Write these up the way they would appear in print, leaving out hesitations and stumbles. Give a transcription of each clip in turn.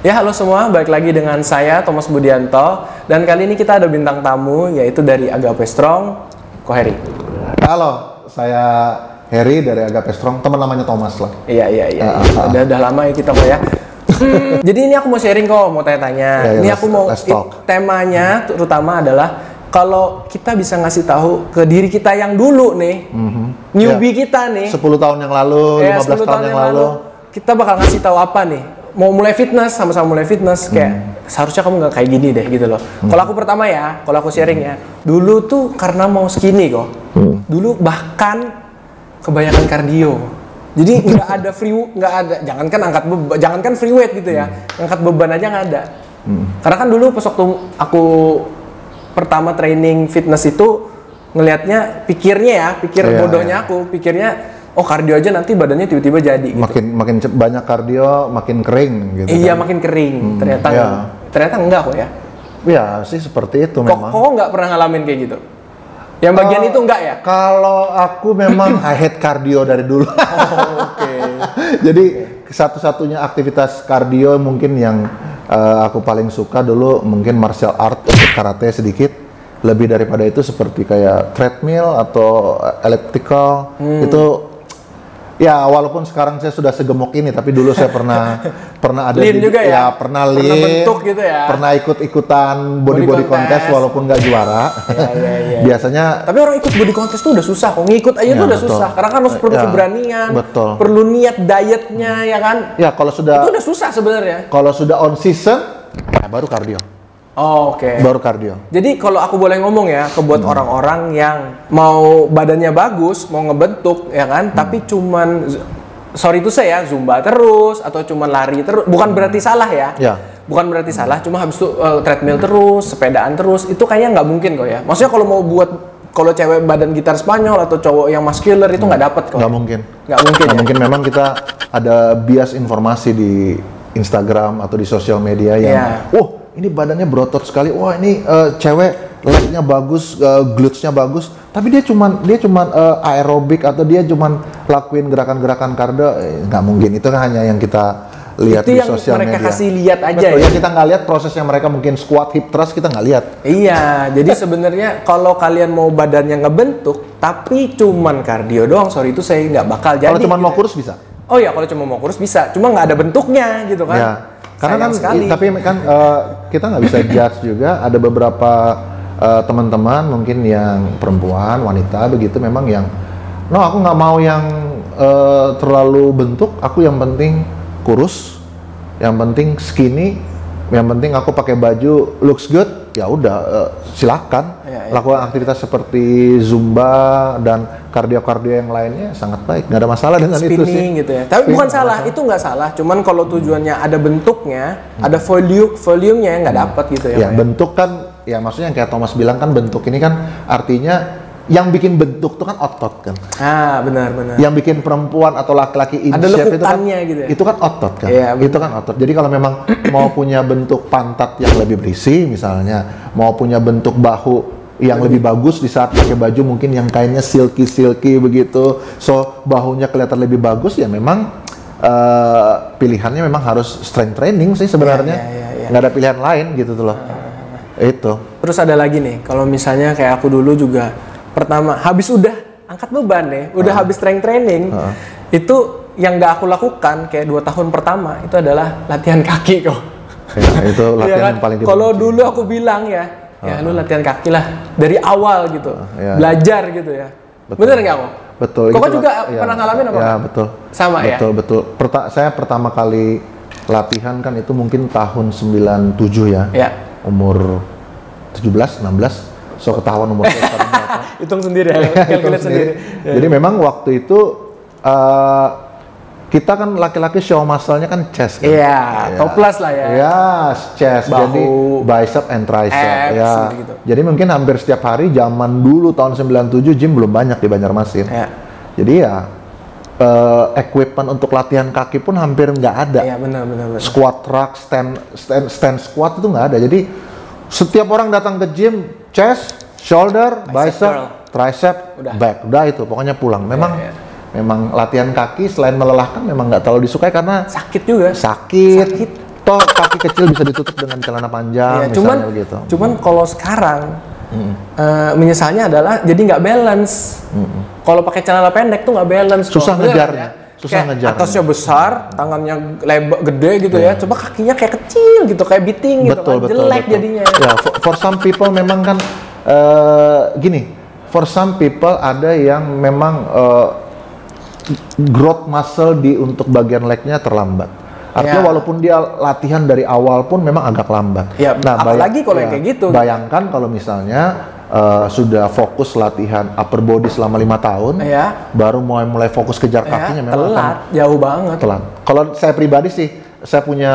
Ya, halo semua, balik lagi dengan saya Thomas Budianto. Dan kali ini kita ada bintang tamu, yaitu dari Agape Strong, Ko Heri. Halo, saya Heri dari Agape Strong, teman namanya Thomas lah. Iya. Udah lama ya kita Ko ya. Jadi ini aku mau sharing kok, mau tanya-tanya. Ini aku mau, temanya terutama adalah kalau kita bisa ngasih tahu ke diri kita yang dulu nih, newbie kita nih. 10 tahun yang lalu, 15 tahun yang lalu. Kita bakal ngasih tahu apa nih? Mau mulai fitness, sama-sama mulai fitness, kayak seharusnya kamu nggak kayak gini deh gitu loh. Kalau aku pertama ya, kalau aku sharing ya, dulu tuh karena mau skinny kok. Dulu bahkan kebanyakan kardio. Jadi nggak ada jangankan free weight gitu ya, angkat beban aja nggak ada. Karena kan dulu pas waktu aku pertama training fitness itu ngelihatnya, pikir bodohnya aku, pikirnya oh kardio aja nanti badannya tiba-tiba jadi gitu. Makin banyak kardio makin kering gitu. Iya kan? Makin kering. Ternyata enggak kok ya. Iya sih seperti itu memang. Kok nggak pernah ngalamin kayak gitu? Yang bagian itu enggak ya? Kalau aku memang I hate kardio dari dulu. Oke. Jadi satu-satunya aktivitas kardio mungkin yang aku paling suka dulu mungkin martial art, karate sedikit. Lebih daripada itu seperti kayak treadmill atau elliptical itu. Ya walaupun sekarang saya sudah segemuk ini, tapi dulu saya pernah ada lean juga ya? Pernah lean, bentuk gitu ya? Pernah ikut-ikutan body contest walaupun nggak juara. Iya. Biasanya. Tapi orang ikut body contest tuh udah susah, kok ngikut aja tuh udah susah, karena kan harus perlu keberanian, perlu niat dietnya ya kan? Ya kalau sudah. Itu udah susah sebenarnya. Kalau sudah on season, baru kardio. Oh, oke. Baru kardio. Jadi kalau aku boleh ngomong ya, buat orang-orang yang mau badannya bagus, mau ngebentuk ya kan, tapi cuman sorry itu saya zumba terus atau cuman lari terus, bukan berarti salah ya. Bukan berarti salah, cuma habis itu treadmill terus, sepedaan terus, itu kayaknya nggak mungkin kok ya. Maksudnya kalau cewek badan gitar Spanyol atau cowok yang muscular itu nggak dapat kok. Nggak mungkin. Nggak mungkin. Memang kita ada bias informasi di Instagram atau di sosial media yang ini badannya berotot sekali. Wah, ini cewek leg-nya bagus, glutes-nya bagus. Tapi dia cuman aerobik atau dia cuman lakuin gerakan-gerakan kardio. Nggak mungkin. Itu kan hanya yang kita lihat di sosial media. Itu yang mereka kasih lihat aja. Betul, ya. Kita nggak lihat prosesnya mereka mungkin squat, hip thrust, kita nggak lihat. Iya, jadi sebenarnya kalau kalian mau badannya ngebentuk, tapi cuman kardio doang, sorry itu saya nggak bakal jadi. Kalau cuman mau kurus bisa? Oh ya, kalau cuma mau kurus bisa. Cuma nggak ada bentuknya gitu kan. Ya. Karena tapi kita nggak bisa judge juga. Ada beberapa teman-teman mungkin yang perempuan, wanita begitu memang yang aku nggak mau yang terlalu bentuk, aku yang penting kurus, yang penting skinny, yang penting aku pakai baju looks good. Ya udah silakan lakukan aktivitas seperti zumba dan kardio yang lainnya sangat baik, nggak ada masalah dengan itu sih. Gitu ya. Tapi bukan salah, itu nggak salah. Cuman kalau tujuannya ada bentuknya, ada volumenya yang nggak dapat gitu ya. Ya bentuk kan, ya maksudnya yang kayak Thomas bilang kan bentuk ini kan artinya yang bikin bentuk itu kan otot kan. Benar. Yang bikin perempuan atau laki-laki in shape gitu ya? Itu kan otot kan. Iya, itu kan otot. Jadi kalau memang mau punya bentuk pantat yang lebih berisi misalnya, mau punya bentuk bahu yang lebih bagus di saat pakai baju mungkin yang kainnya silky begitu, so bahunya kelihatan lebih bagus, ya memang pilihannya memang harus strength training sih sebenarnya. Nggak ada pilihan lain gitu tuh loh. Itu. Terus ada lagi nih, kalau misalnya kayak aku dulu juga pertama habis udah angkat beban nih, udah habis strength training, itu yang nggak aku lakukan kayak 2 tahun pertama itu adalah latihan kaki kok. Itu latihan yang paling kalau dulu aku bilang ya lu latihan kaki lah dari awal gitu, belajar gitu ya. Bener nggak kok? Betul. Kok juga pernah ngalamin apa? Ya betul. Sama ya. Betul. Saya pertama kali latihan kan itu mungkin tahun 97 ya. Umur 17, 16. So ketahuan umur saya sekarang berapa. Hitung sendiri ya, kalkulasi sendiri. Jadi memang waktu itu kita kan laki-laki show muscle-nya kan chest kan? Iya, toples lah ya. Iya, chest. Bahu, jadi bicep and tricep. Abs, gitu. Jadi mungkin hampir setiap hari zaman dulu tahun 97 gym belum banyak di Banjarmasin. Jadi equipment untuk latihan kaki pun hampir nggak ada. Iya, benar. Squat rack, stand squat itu nggak ada. Jadi setiap orang datang ke gym, chest, shoulder, bicep, tricep, back, udah itu, pokoknya pulang. Memang latihan kaki selain melelahkan memang nggak terlalu disukai karena sakit juga. Sakit. Toh kaki kecil bisa ditutup dengan celana panjang, misalnya begitu. Cuman kalau sekarang menyesalnya adalah jadi nggak balance. Kalau pakai celana pendek tuh nggak balance. Susah ngejarnya. Susah ngejar. Atasnya besar, tangannya lebar, gede gitu ya. Coba kakinya kayak kecil gitu, kayak biting gitu kan. Jelek jadinya. Ya, for some people memang kan gini. For some people ada yang memang growth muscle untuk bagian legnya terlambat. Artinya walaupun dia latihan dari awal pun memang agak lambat. Ya, nah, apalagi kalau yang kayak gitu. Bayangkan kalau misalnya sudah fokus latihan upper body selama 5 tahun, baru mulai fokus kejar kakinya, memang telat, jauh banget. Telat. Kalau saya pribadi sih, saya punya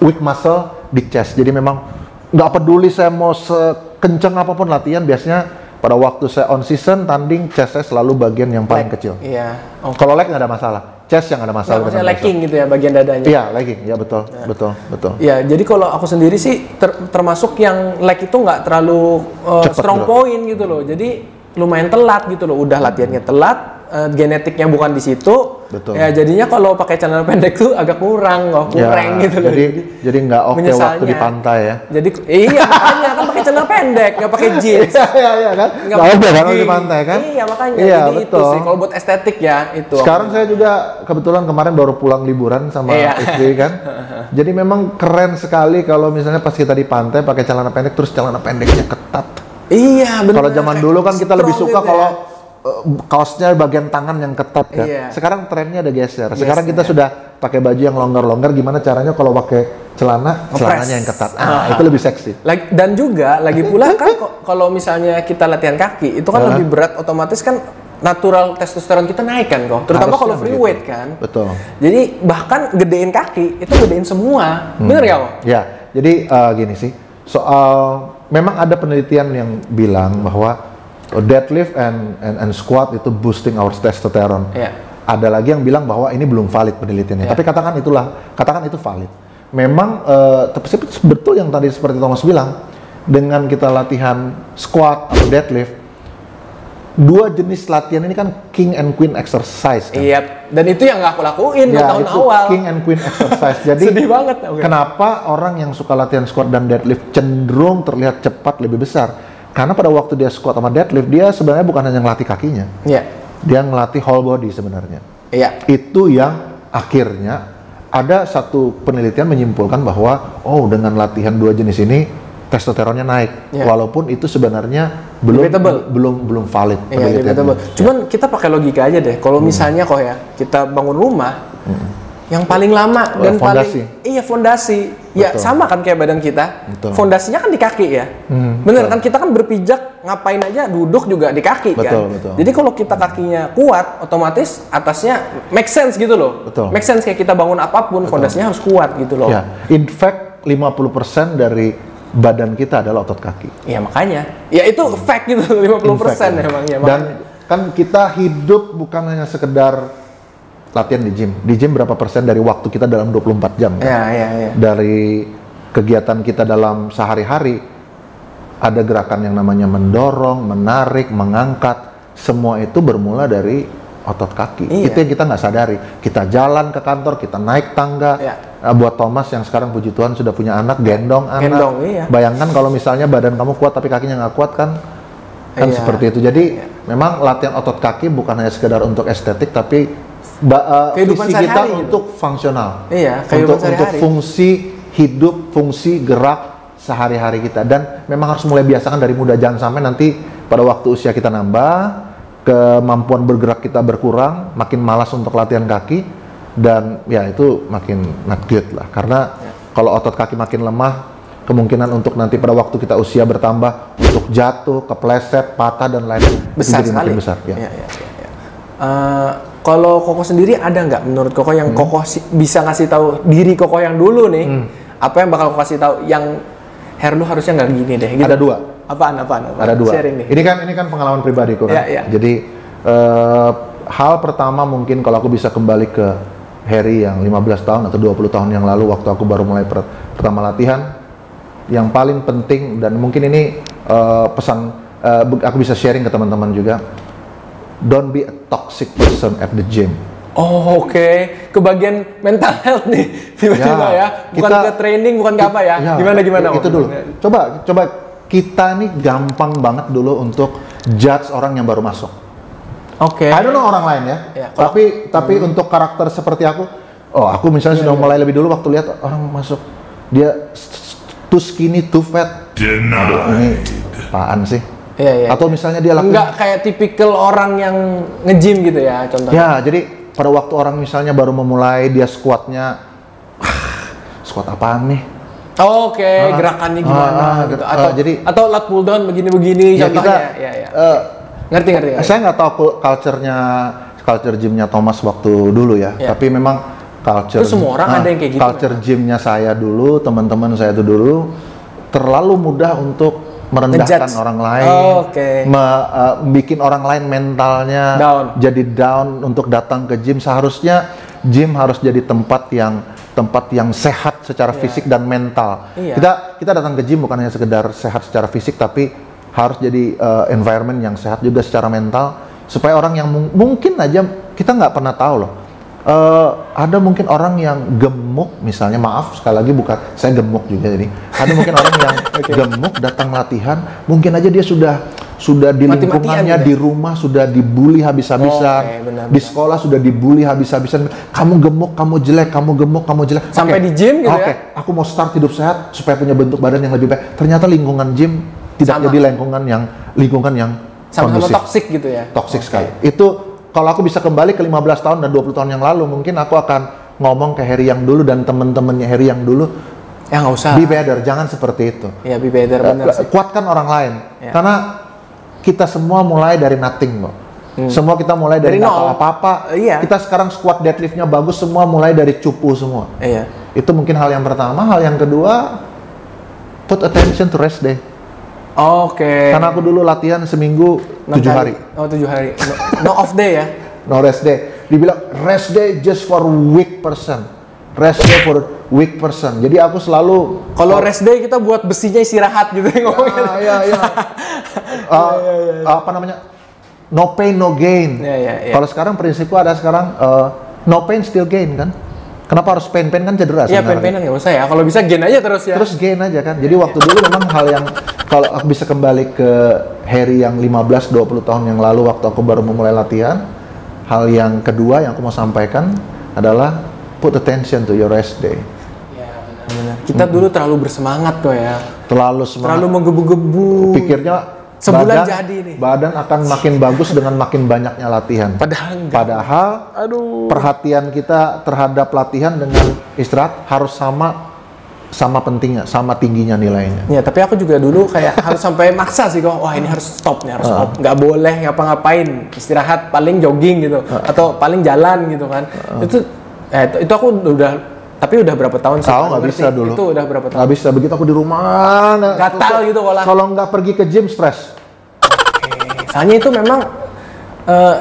weak muscle di chest, jadi memang nggak peduli saya mau sekenceng apapun latihan, biasanya pada waktu saya on season tanding, chest saya selalu bagian yang paling kecil. Iya. Kalau leg nggak ada masalah, chest yang ada masalah. Maksudnya lagging gitu ya bagian dadanya. Iya, lagging. Ya betul. Iya, jadi kalau aku sendiri sih termasuk yang leg itu nggak terlalu strong point gitu loh. Jadi lumayan telat gitu loh. Udah latihannya telat, genetiknya bukan di situ. Betul. Ya jadinya kalau pakai celana pendek tuh agak kurang gitu loh. Jadi nggak oke waktu di pantai ya. Jadi iya makanya kan pakai celana pendek, nggak pakai jeans. Iya kan. Nggak oke kan di pantai kan. Iya makanya. Iya, jadi betul. itu sih kalau buat estetik ya itu. Sekarang saya juga kebetulan kemarin baru pulang liburan sama istri kan. Jadi memang keren sekali kalau misalnya pas kita di pantai pakai celana pendek terus celana pendeknya ketat. Iya benar. Kalau zaman dulu kan kita lebih suka kalau kaosnya bagian tangan yang ketat kan. Sekarang trennya ada geser. Sekarang kita sudah pakai baju yang longgar-longgar. Gimana caranya kalau pakai celananya yang ketat? Itu lebih seksi. Dan juga lagi pula kan kalau misalnya kita latihan kaki itu kan lebih berat, otomatis kan natural testosteron kita naik kan kok. Terutama kalau free weight kan. Betul. Jadi bahkan gedein kaki itu gedein semua. Bener ya kok? Ya. Jadi gini sih. Soal memang ada penelitian yang bilang bahwa deadlift and squat itu boosting our testosterone. Ada lagi yang bilang bahwa ini belum valid penelitiannya. Tapi katakan itu valid. Memang betul yang tadi seperti Thomas bilang, dengan kita latihan squat atau deadlift, dua jenis latihan ini kan king and queen exercise kan? Iya, dan itu yang nggak aku lakuin di tahun awal. King and queen exercise. Jadi sedih banget. Kenapa orang yang suka latihan squat dan deadlift cenderung terlihat cepat lebih besar? Karena pada waktu dia squat sama deadlift, dia sebenarnya bukan hanya ngelatih kakinya. Dia ngelatih whole body sebenarnya. Itu yang akhirnya ada satu penelitian menyimpulkan bahwa dengan latihan dua jenis ini testosteronnya naik. Walaupun itu sebenarnya belum valid penelitiannya. Cuman kita pakai logika aja deh. Kalau misalnya kita bangun rumah, yang paling lama dan fondasi. Fondasi. Ya sama kan kayak badan kita. Fondasinya kan di kaki ya. Bener kan, kita kan berpijak ngapain aja, duduk juga di kaki kan. Jadi kalau kita kakinya kuat, otomatis atasnya make sense gitu loh. Make sense kayak kita bangun apapun, fondasinya harus kuat gitu loh. In fact 50% dari badan kita adalah otot kaki. Iya makanya. Ya itu fact gitu 50% emangnya. Dan kan kita hidup bukan hanya sekedar latihan di gym. Di gym berapa persen dari waktu kita dalam 24 jam? Kan? Dari kegiatan kita dalam sehari-hari, ada gerakan yang namanya mendorong, menarik, mengangkat. Semua itu bermula dari otot kaki. Itu yang kita nggak sadari. Kita jalan ke kantor, kita naik tangga. Buat Thomas yang sekarang puji Tuhan sudah punya anak, gendong anak. Bayangkan kalau misalnya badan kamu kuat tapi kakinya nggak kuat kan seperti itu. Jadi memang latihan otot kaki bukan hanya sekedar untuk estetik, tapi visi kita untuk fungsional, untuk fungsi hidup, fungsi gerak sehari-hari kita. Dan memang harus mulai biasakan dari muda, jangan sampai nanti pada waktu usia kita nambah, kemampuan bergerak kita berkurang, makin malas untuk latihan kaki, dan ya itu makin not good lah. Karena kalau otot kaki makin lemah, kemungkinan untuk nanti pada waktu kita usia bertambah untuk jatuh, kepleset, patah dan lain-lain jadi makin besar. Kalau Koko sendiri ada nggak menurut Koko yang Koko bisa ngasih tahu diri Koko yang dulu nih? Apa yang bakal Koko kasih tahu yang lu harusnya nggak gini deh? Gitu. Ada dua. Apaan? Ada dua. Sharing nih. Ini kan pengalaman pribadi kok kan. Jadi hal pertama mungkin kalau aku bisa kembali ke Harry yang 15 tahun atau 20 tahun yang lalu waktu aku baru mulai pertama latihan, yang paling penting dan mungkin ini pesan aku bisa sharing ke teman-teman juga. Don't be a toxic person at the gym. Oh, oke. Ke bagian mental health nih tiba-tiba ya. Bukan ke training, bukan ke apa ya. Gimana? Itu dulu. Coba kita nih gampang banget dulu untuk judge orang yang baru masuk. Oke. I don't know orang lain ya. Tapi untuk karakter seperti aku misalnya sudah mulai lebih dulu waktu lihat orang masuk dia too skinny, too fat. Aduh, ini apaan sih? Iya. Atau misalnya dia nggak kayak tipikal orang yang nge-gym gitu ya contohnya. Ya, jadi pada waktu orang misalnya baru memulai dia squatnya squat apaan nih? Oke, gerakannya gimana gitu. Atau lat pull down begini-begini ya, contohnya. Ngerti. Saya nggak tahu culture gymnya Thomas waktu dulu ya. Tapi memang culture itu semua orang ada yang kayak gitu. Culture gymnya saya dulu, teman-teman saya itu dulu terlalu mudah untuk merendahkan orang lain, bikin orang lain mentalnya jadi down untuk datang ke gym. Seharusnya gym harus jadi tempat yang sehat secara fisik dan mental. Kita datang ke gym bukan hanya sekedar sehat secara fisik, tapi harus jadi environment yang sehat juga secara mental, supaya orang yang mungkin aja kita nggak pernah tahu loh. Ada mungkin orang yang gemuk misalnya, maaf sekali lagi bukan saya gemuk juga, jadi ada mungkin orang yang gemuk datang latihan, mungkin aja dia sudah di lingkungannya di rumah sudah dibully habis-habisan, di sekolah sudah dibully habis-habisan, kamu gemuk, kamu jelek, sampai di gym gitu ya. Aku mau start hidup sehat supaya punya bentuk badan yang lebih baik. Ternyata lingkungan gym tidak jadi lingkungan yang sama-sama toksik gitu ya. Toksik sekali. Itu kalau aku bisa kembali ke 15 tahun dan 20 tahun yang lalu, mungkin aku akan ngomong ke Harry yang dulu dan teman-temannya Harry yang dulu. Ya nggak usah. Be better, jangan seperti itu. Ya be better, benar sih. Kuatkan orang lain. Karena kita semua mulai dari nothing, kok. Semua kita mulai dari nggak apa-apa. Kita sekarang squat deadliftnya bagus, semua mulai dari cupu semua. Itu mungkin hal yang pertama. Hal yang kedua, put attention to rest day. Karena aku dulu latihan seminggu 7 hari. 7 hari. No off day ya? No rest day. Dibilang rest day just for weak person. Rest day for weak person. Jadi aku selalu kalau rest day kita buat besinya istirahat gitu ngomongnya. Apa namanya? No pain no gain. Kalau sekarang prinsipku ada sekarang no pain still gain kan? Kenapa harus pain kan cedera sebenarnya? Iya, pain nggak usah ya. Kalau bisa gain aja terus ya. Terus gain aja kan. Jadi waktu dulu memang hal yang kalau aku bisa kembali ke Harry yang 15-20 tahun yang lalu waktu aku baru memulai latihan, hal yang kedua yang aku mau sampaikan adalah put attention to your rest day. Iya, benar. Kita dulu terlalu bersemangat kok ya. Terlalu semangat. Terlalu menggebu-gebu. Pikirnya sebulan jadi nih. Badan akan makin bagus dengan makin banyaknya latihan. Padahal perhatian kita terhadap latihan dengan istirahat harus sama pentingnya, sama tingginya nilainya. Ya, tapi aku juga dulu kayak harus sampai maksa sih kok. Wah, ini harus stop nih, harus stop. Nggak boleh ngapa-ngapain. Istirahat paling jogging gitu atau paling jalan gitu kan. Itu aku udah. Tapi udah berapa tahun sih? Nggak bisa dulu. Itu udah berapa tahun? Nggak bisa, begitu aku di rumah gatal gitu kalau nggak pergi ke gym stres. Soalnya itu memang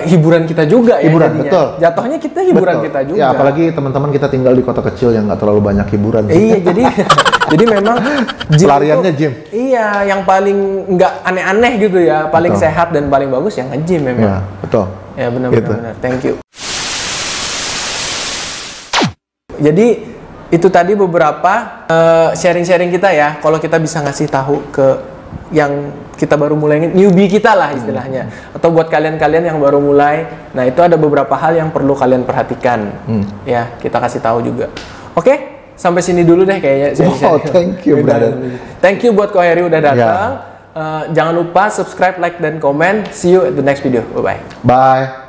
hiburan kita juga ya. Hiburan, betul. Jatuhnya kita hiburan kita juga. Ya, apalagi teman-teman kita tinggal di kota kecil yang nggak terlalu banyak hiburan. Iya, jadi memang gym pelariannya gym. Iya, yang paling nggak aneh-aneh gitu ya, paling sehat dan paling bagus yang nge-gym memang. Ya, betul. Ya, benar. Thank you. Jadi itu tadi beberapa sharing-sharing kita ya. Kalau kita bisa ngasih tahu ke yang kita baru mulai, newbie kita lah istilahnya, atau buat kalian-kalian yang baru mulai, nah itu ada beberapa hal yang perlu kalian perhatikan. Ya, kita kasih tahu juga. Oke, sampai sini dulu deh kayaknya. Thank you, brother. Thank you buat Ko Harry udah datang. Jangan lupa subscribe, like, dan komen. See you at the next video. Bye-bye. Bye.